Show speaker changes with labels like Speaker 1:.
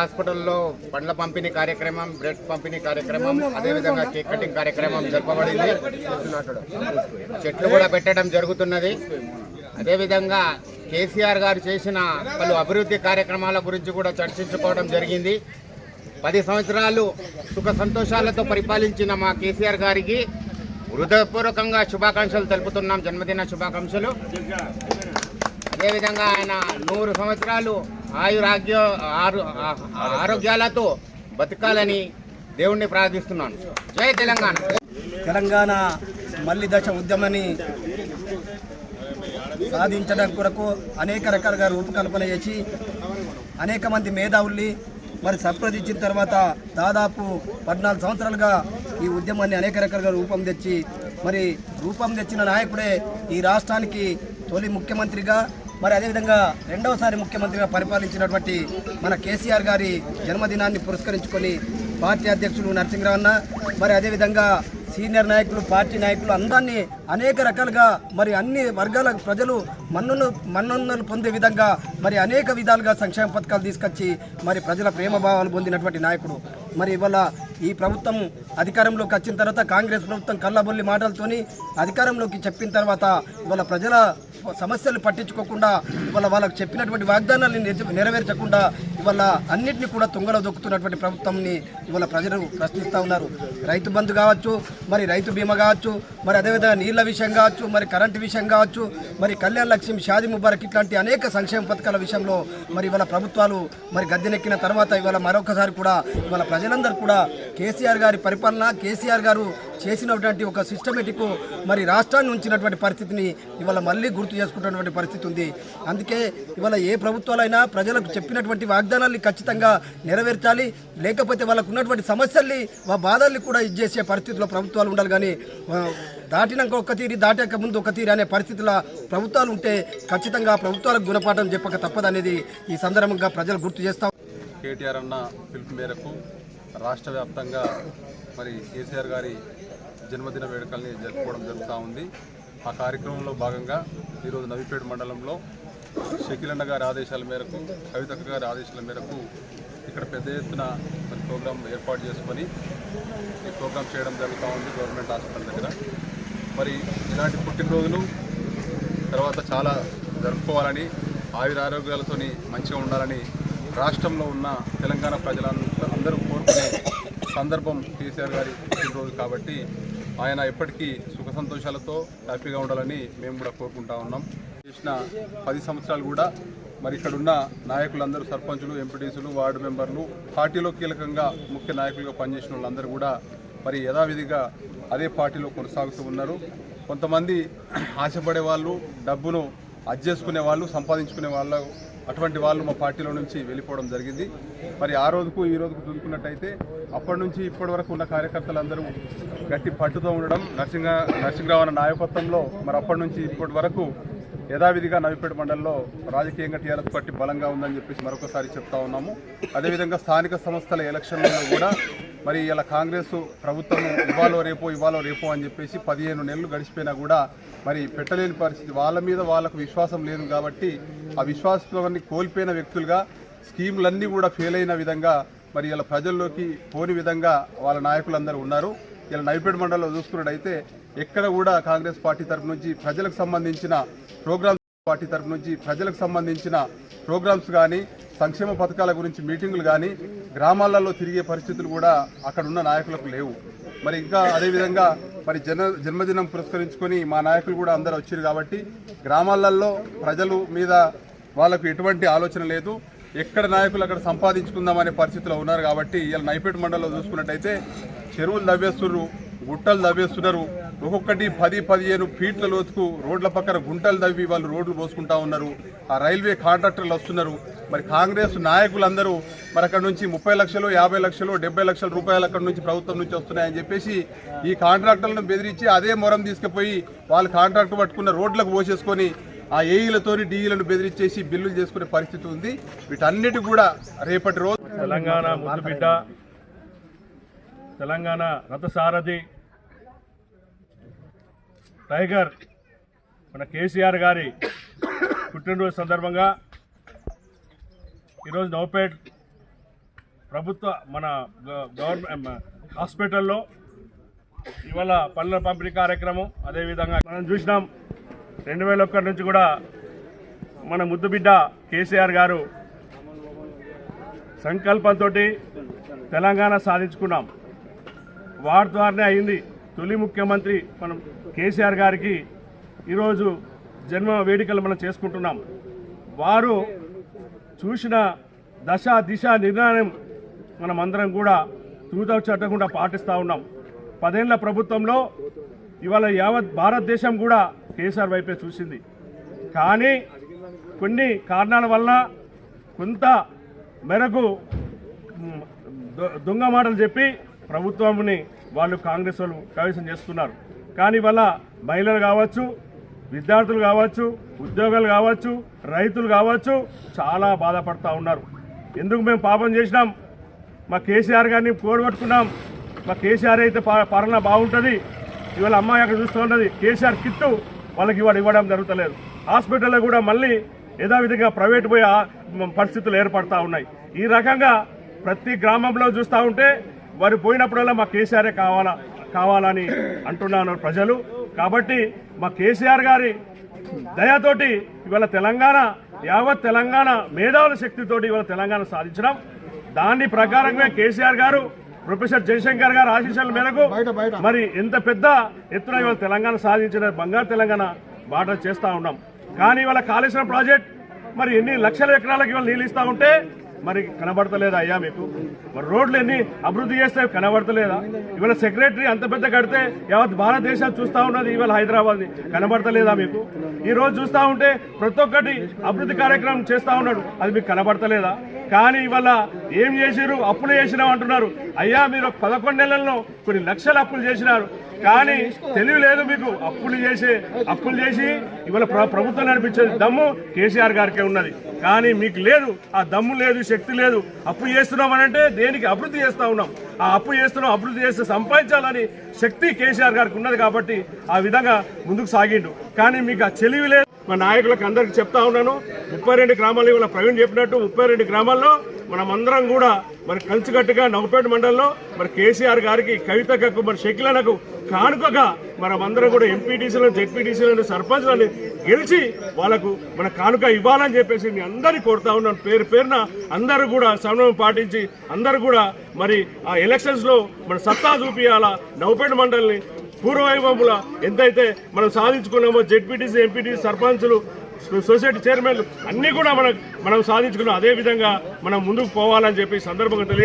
Speaker 1: హాస్పిటల్లో పండ్ల పంపిణీ కార్యక్రమం, బ్రెడ్ పంపిణీ కార్యక్రమం, అదేవిధంగా కేక్ కటింగ్ కార్యక్రమం జరపబడింది. చెట్లు కూడా పెట్టడం జరుగుతున్నది. అదేవిధంగా కేసీఆర్ గారు చేసిన పలు అభివృద్ధి కార్యక్రమాల గురించి కూడా చర్చించుకోవడం జరిగింది. 10 సంవత్సరాలు సుఖ సంతోషాలతో పరిపాలించిన మా కేసీఆర్ గారికి హృదయపూర్వకంగా శుభాకాంక్షలు తెలుపుతున్నాం. జన్మదిన శుభాకాంక్షలు. అదేవిధంగా ఆయన 100 సంవత్సరాలు ఆరోగ్యాలతో బతకాలని దేవుణ్ణి ప్రార్థిస్తున్నాను. జై తెలంగాణ.
Speaker 2: తెలంగాణ మల్లి దశ ఉద్యమాన్ని సాధించడం కొరకు అనేక రకాలుగా రూపకల్పన చేసి అనేక మంది మేధావుల్ని మరి సంప్రదించిన తర్వాత దాదాపు 14 సంవత్సరాలుగా ఈ ఉద్యమాన్ని అనేక రకాలుగా రూపం తెచ్చిన నాయకుడే ఈ రాష్ట్రానికి తొలి ముఖ్యమంత్రిగా, మరి అదేవిధంగా రెండవసారి ముఖ్యమంత్రిగా పరిపాలించినటువంటి మన కేసీఆర్ గారి జన్మదినాన్ని పురస్కరించుకొని పార్టీ అధ్యక్షులు నరసింహరావు అన్న, మరి అదేవిధంగా సీనియర్ నాయకులు, పార్టీ నాయకులు అందరినీ అనేక రకాలుగా మరి అన్ని వర్గాల ప్రజలు మన్ననలు పొందే విధంగా మరి అనేక విధాలుగా సంక్షేమ పథకాలు తీసుకొచ్చి మరి ప్రజల ప్రేమభావాలు పొందినటువంటి నాయకుడు. మరి ఇవాళ ఈ ప్రభుత్వం అధికారంలోకి వచ్చిన తర్వాత కాంగ్రెస్ ప్రభుత్వం కళ్ళబొల్లి మాటలతోని అధికారంలోకి చెప్పిన తర్వాత ఇవాళ ప్రజల సమస్యలు పట్టించుకోకుండా ఇవాళ వాళ్ళకు చెప్పినటువంటి వాగ్దానాన్ని నెరవేర్చకుండా ఇవాళ అన్నింటినీ కూడా తుంగలో దొక్కుతున్నటువంటి ప్రభుత్వంని ఇవాళ ప్రజలు ప్రశ్నిస్తూ ఉన్నారు. రైతు బంధు కావచ్చు, మరి రైతు బీమా కావచ్చు, మరి అదేవిధంగా నీళ్ల విషయం కావచ్చు, మరి కరెంటు విషయం కావచ్చు, మరి కళ్యాణ లక్ష్యం, షాదీ ముబారక్ ఇట్లాంటి అనేక సంక్షేమ పథకాల విషయంలో మరి ఇవాళ ప్రభుత్వాలు మరి గద్దెనెక్కిన తర్వాత ఇవాళ మరొకసారి కూడా ఇవాళ ప్రజలందరూ కూడా కేసీఆర్ గారి పరిపాలన, కేసీఆర్ గారు చేసినటువంటి ఒక సిస్టమేటిక్ మరి రాష్ట్రాన్ని ఉంచినటువంటి పరిస్థితిని ఇవాళ మళ్ళీ గుర్తు చేసుకుంటున్నటువంటి పరిస్థితి ఉంది. అందుకే ఇవాళ ఏ ప్రభుత్వాలైనా ప్రజలకు చెప్పినటువంటి వాగ్దానాల్ని ఖచ్చితంగా నెరవేర్చాలి, లేకపోతే వాళ్ళకు ఉన్నటువంటి సమస్యల్ని బాధల్ని కూడా ఇచ్చేసే పరిస్థితిలో ప్రభుత్వాలు ఉండాలి. కానీ దాటినాక ఒక తీరి, దాటాక ముందు ఒక తీరి అనే పరిస్థితుల ప్రభుత్వాలు ఉంటే ఖచ్చితంగా ప్రభుత్వాలకు గుణపాఠం చెప్పక తప్పదనేది ఈ సందర్భంగా ప్రజలు గుర్తు చేస్తాం.
Speaker 3: కేటీఆర్ అన్న పిలుపు మేరకు రాష్ట్ర వ్యాప్తంగా మరి కేసీఆర్ గారి జన్మదిన వేడుకల్ని జరుపుకోవడం జరుగుతూ ఉంది. ఆ కార్యక్రమంలో భాగంగా ఈరోజు నవీపేట మండలంలో షకీలన్న గారి ఆదేశాల మేరకు, కవితక్క గారి ఆదేశాల మేరకు ఇక్కడ పెద్ద ఎత్తున మరి ప్రోగ్రాం ఏర్పాటు చేసుకొని ఈ ప్రోగ్రాం చేయడం జరుగుతూ ఉంది గవర్నమెంట్ హాస్పిటల్ దగ్గర. మరి ఇలాంటి పుట్టినరోజులు తర్వాత చాలా జరుపుకోవాలని, ఆయురారోగ్యాలతో మంచిగా ఉండాలని రాష్ట్రంలో ఉన్న తెలంగాణ ప్రజలందరూ కోరుకునే సందర్భం కేసీఆర్ గారి పుట్టినరోజు కాబట్టి ఆయన ఎప్పటికీ సుఖ సంతోషాలతో హ్యాపీగా ఉండాలని మేము కూడా కోరుకుంటా ఉన్నాం. చేసిన 10 సంవత్సరాలు కూడా మరి ఇక్కడున్న నాయకులందరూ, సర్పంచులు, ఎంపీటీసులు, వార్డు మెంబర్లు, పార్టీలో కీలకంగా ముఖ్య నాయకులుగా పనిచేసిన వాళ్ళందరూ కూడా మరి యథావిధిగా అదే పార్టీలో కొనసాగుతూ ఉన్నారు. కొంతమంది ఆశపడే వాళ్ళు, డబ్బును అజ్జేసుకునే వాళ్ళు, సంపాదించుకునే వాళ్ళు, అటువంటి వాళ్ళు మా పార్టీలో నుంచి వెళ్ళిపోవడం జరిగింది. మరి ఆ రోజుకు ఈ రోజుకు చూసుకున్నట్టయితే అప్పటి నుంచి ఇప్పటి వరకు ఉన్న కార్యకర్తలందరూ గట్టి పట్టుతో ఉండడం, నరసింహరావు అన్న నాయకత్వంలో మరి అప్పటి నుంచి ఇప్పటి వరకు యథావిధిగా నవీపేట మండలంలో రాజకీయంగా టీఆర్ఎస్ పార్టీ బలంగా ఉందని చెప్పేసి మరొకసారి చెప్తా ఉన్నాము. అదేవిధంగా స్థానిక సంస్థల ఎలక్షన్లలో కూడా మరి ఇలా కాంగ్రెస్ ప్రభుత్వం ఇవాళ రేపో అని చెప్పేసి 15 నెలలు గడిచిపోయినా కూడా మరి పెట్టలేని పరిస్థితి. వాళ్ళ మీద వాళ్ళకు విశ్వాసం లేదు కాబట్టి ఆ విశ్వాసాన్ని కోల్పోయిన వ్యక్తులుగా, స్కీములన్నీ కూడా ఫెయిల్ అయిన విధంగా మరి ఇలా ప్రజల్లోకి పోని విధంగా వాళ్ళ నాయకులందరూ ఉన్నారు. ఇలా నవీపేట మండలంలో చూసుకున్నట్టయితే ఎక్కడ కూడా కాంగ్రెస్ పార్టీ తరఫు నుంచి ప్రజలకు సంబంధించిన ప్రోగ్రామ్స్ కానీ, సంక్షేమ పథకాల గురించి మీటింగులు కానీ, గ్రామాలలో తిరిగే పరిస్థితులు కూడా అక్కడ ఉన్న నాయకులకు లేవు. మరి ఇంకా అదేవిధంగా మరి జన్మదినం పురస్కరించుకొని మా నాయకులు కూడా అందరూ వచ్చారు కాబట్టి గ్రామాలలో ప్రజల మీద వాళ్ళకు ఎటువంటి ఆలోచన లేదు. ఎక్కడ నాయకులు అక్కడ సంపాదించుకుందామనే పరిస్థితిలో ఉన్నారు. కాబట్టి ఇలా నవీపేట మండలంలో చూసుకున్నట్టయితే చెరువులు తవ్వేస్తున్నారు, గుట్టలు తవ్వేస్తున్నారు. ఒక్కొక్కటి 10-15 ఫీట్ల లోతుకు రోడ్ల పక్కన గుంటలు తవ్వి వాళ్ళు రోడ్లు పోసుకుంటా ఉన్నారు. ఆ రైల్వే కాంట్రాక్టర్లు వస్తున్నారు. మరి కాంగ్రెస్ నాయకులందరూ మరి అక్కడ నుంచి 30 లక్షలు, 50 లక్షలు, 70 లక్షల రూపాయలు అక్కడ నుంచి ప్రభుత్వం నుంచి వస్తున్నాయని చెప్పేసి ఈ కాంట్రాక్టర్లను బెదిరించి అదే మొరం తీసుకుపోయి వాళ్ళు కాంట్రాక్ట్ పట్టుకున్న రోడ్లకు పోసేసుకొని ఆ ఏఈలతోని డీఈలను బెదిరించేసి బిల్లులు చేసుకునే పరిస్థితి ఉంది. వీటన్నిటి కూడా రేపటి రోజు
Speaker 4: తెలంగాణ ముద్దుబిడ్డ, తెలంగాణ రథసారథి, టైగర్ మన కేసీఆర్ గారి పుట్టినరోజు సందర్భంగా ఈరోజు నవపేట్ ప్రభుత్వ మన గవర్నమెంట్ హాస్పిటల్లో ఇవాళ పళ్ళ పంపిణీ కార్యక్రమం. అదేవిధంగా మనం చూసినాం 2001 నుంచి కూడా మన ముద్దుబిడ్డ కేసీఆర్ గారు సంకల్పంతో తెలంగాణ సాధించుకున్నాం. వారి ద్వారానే అయింది. తొలి ముఖ్యమంత్రి మనం కేసీఆర్ గారికి ఈరోజు జన్మ వేడుకలు మనం చేసుకుంటున్నాం. వారు చూసిన దశ దిశ నిర్ణయం మనం అందరం కూడా తూతూ చట్టకుండా పాటిస్తూ ఉన్నాం. 10 ఏళ్ల ప్రభుత్వంలో ఇవాళ యావత్ భారతదేశం కూడా కేసీఆర్ వైపే చూసింది. కానీ కొన్ని కారణాల వల్ల కొంత మేరకు దొంగ మాటలు చెప్పి ప్రభుత్వంని వాళ్ళు కాంగ్రెస్ వాళ్ళు కైవసం చేస్తున్నారు. కానీ ఇవాళ మహిళలు కావచ్చు, విద్యార్థులు కావచ్చు, ఉద్యోగాలు కావచ్చు, రైతులు కావచ్చు చాలా బాధపడుతూ ఉన్నారు. ఎందుకు మేము పాపం చేసినాం, మా కేసీఆర్ గారిని కూడగొట్టుకున్నాం, మా కేసీఆర్ అయితే పాలన బాగుంటుంది. ఇవాళ అమ్మాయి అక్కడ చూస్తూ ఉన్నది కేసీఆర్ కిట్టు వాళ్ళకి ఇవ్వడం జరుగుతలేదు. హాస్పిటల్లో కూడా మళ్ళీ యథావిధిగా ప్రైవేట్ పోయే పరిస్థితులు ఏర్పడతా ఉన్నాయి. ఈ రకంగా ప్రతి గ్రామంలో చూస్తూ ఉంటే వారు పోయినప్పుడల్లా మా కేసీఆరే కావాలని అంటున్నారు ప్రజలు. కాబట్టి మా కేసీఆర్ గారి దయతోటి ఇవాళ తెలంగాణ యావత్ తెలంగాణ మేధావుల శక్తితోటి ఇవాళ తెలంగాణ సాధించడం. దాని ప్రకారంగా కేసీఆర్ గారు ప్రొఫెసర్ జయశంకర్ గారు ఆశీస్సుల మేరకు మరి ఎంత పెద్ద ఎత్తున ఇవాళ తెలంగాణ సాధించిన బంగారు తెలంగాణ బాట చేస్తూ ఉన్నాం. కానీ ఇవాళ కాళేశ్వరం ప్రాజెక్ట్ మరి ఎన్ని లక్షల ఎకరాలకు ఇవాళ నీళ్ళు ఇస్తూ ఉంటే మరి కనబడతలేదా అయ్యా మీకు? మరి రోడ్లు ఎన్ని అభివృద్ధి చేస్తే కనబడతలేదా? ఇవాళ సెక్రటరీ అంత పెద్ద కడితే యావత్ భారతదేశం చూస్తూ ఉన్నది, ఇవాళ హైదరాబాద్ కనబడతలేదా మీకు? ఈ రోజు చూస్తూ ఉంటే ప్రతి ఒక్కటి అభివృద్ధి కార్యక్రమం చేస్తూ ఉన్నాడు, అది మీకు కనబడతలేదా? కానీ ఇవాళ ఏం చేసిరు, అప్పులు చేసినాం అంటున్నారు. అయ్యా మీరు 11 నెలల్లో కొన్ని లక్షల అప్పులు చేసినారు, కానీ తెలివి లేదు మీకు. అప్పులు చేసి ఇవాళ ప్రభుత్వం నడిపించే దమ్ము కేసీఆర్ గారికే ఉన్నది, కానీ మీకు లేదు. ఆ దమ్ము లేదు, శక్తి లేదు. అప్పు చేస్తున్నామనంటే దేనికి? అభివృద్ధి చేస్తూ ఉన్నాం. ఆ అప్పు చేస్తున్నాం, అభివృద్ధి చేస్తే సంపాదించాలని శక్తి కేసీఆర్ గారికి ఉన్నది కాబట్టి ఆ విధంగా ముందుకు సాగిండు. కానీ మీకు ఆ తెలివి లేదు. మా నాయకులకు అందరికీ చెప్తా ఉన్నాను, 32 గ్రామాలు ఇవాళ ప్రవీణ్ చెప్పినట్టు 32 గ్రామాల్లో మనం అందరం కూడా మరి కలిసికట్టుగా నవపేట మండలంలో మరి కేసీఆర్ గారికి, కవితకు, మరి షకిలనకు కానుకగా మనమందరం కూడా ఎంపీటీసీలను, జెడ్పీటీసీలను, సర్పంచ్లను గెలిచి వాళ్ళకు మన కానుక ఇవ్వాలని చెప్పేసి మీ అందరినీ కోరుతా ఉన్నాను. పేరు పేరున అందరూ కూడా సమన్వయం పాటించి అందరూ కూడా మరి ఆ ఎలక్షన్స్లో మన సత్తా చూపియాలా. నవపేట మండలిని పూర్వవైభవంలో ఎంతైతే మనం సాధించుకున్నామో జెడ్పీటీసీ, ఎంపీటీసీ, సర్పంచులు, సొసైటీ చైర్మన్లు అన్నీ కూడా మనం సాధించుకున్నాం. అదేవిధంగా మనం ముందుకు పోవాలని చెప్పి సందర్భంగా తెలియ